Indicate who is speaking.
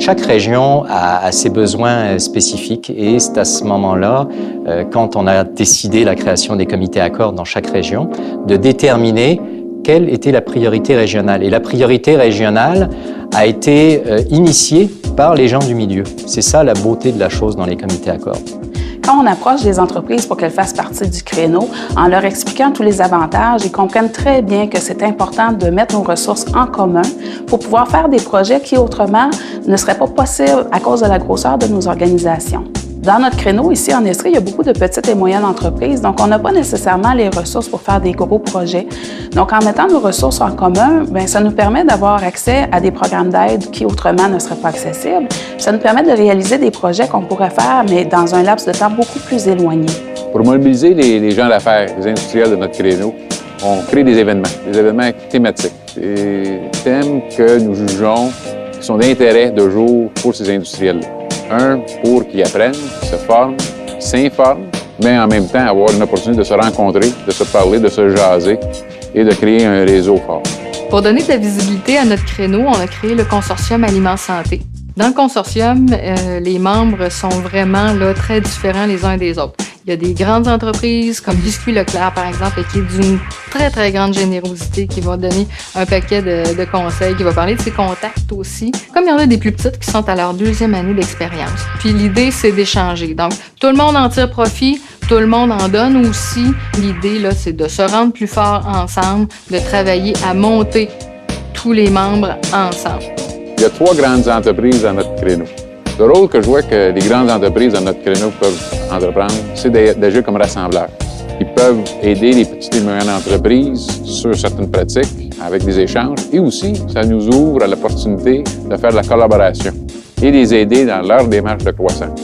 Speaker 1: Chaque région a ses besoins spécifiques et c'est à ce moment-là, quand on a décidé la création des comités accords dans chaque région, de déterminer quelle était la priorité régionale. Et la priorité régionale a été initiée par les gens du milieu. C'est ça la beauté de la chose dans les comités accords.
Speaker 2: Quand on approche des entreprises pour qu'elles fassent partie du créneau, en leur expliquant tous les avantages, ils comprennent très bien que c'est important de mettre nos ressources en commun pour pouvoir faire des projets qui, autrement, ne seraient pas possibles à cause de la grosseur de nos organisations. Dans notre créneau, ici en Estrie, il y a beaucoup de petites et moyennes entreprises, donc on n'a pas nécessairement les ressources pour faire des gros projets. Donc, en mettant nos ressources en commun, bien, ça nous permet d'avoir accès à des programmes d'aide qui, autrement, ne seraient pas accessibles. Ça nous permet de réaliser des projets qu'on pourrait faire, mais dans un laps de temps beaucoup plus éloigné.
Speaker 3: Pour mobiliser les gens d'affaires, les industriels de notre créneau, on crée des événements thématiques, des thèmes que nous jugeons qui sont d'intérêt de jour pour ces industriels-là. Un, pour qu'ils apprennent, qu'ils se forment, qu'ils s'informent, mais en même temps avoir une opportunité de se rencontrer, de se parler, de se jaser et de créer un réseau fort.
Speaker 4: Pour donner de la visibilité à notre créneau, on a créé le consortium Aliments Santé. Dans le consortium, les membres sont vraiment là, très différents les uns des autres. Il y a des grandes entreprises comme Biscuits Leclerc, par exemple, qui est d'une très, très grande générosité, qui va donner un paquet de conseils, qui va parler de ses contacts aussi. Comme il y en a des plus petites qui sont à leur 2e année d'expérience. Puis l'idée, c'est d'échanger. Donc, tout le monde en tire profit, tout le monde en donne aussi. L'idée, là, c'est de se rendre plus fort ensemble, de travailler à monter tous les membres ensemble.
Speaker 3: Il y a 3 grandes entreprises dans notre créneau. Le rôle que je vois que les grandes entreprises dans notre créneau peuvent entreprendre, c'est d'agir comme rassembleurs. Ils peuvent aider les petites et moyennes entreprises sur certaines pratiques avec des échanges et aussi, ça nous ouvre à l'opportunité de faire de la collaboration et les aider dans leur démarche de croissance.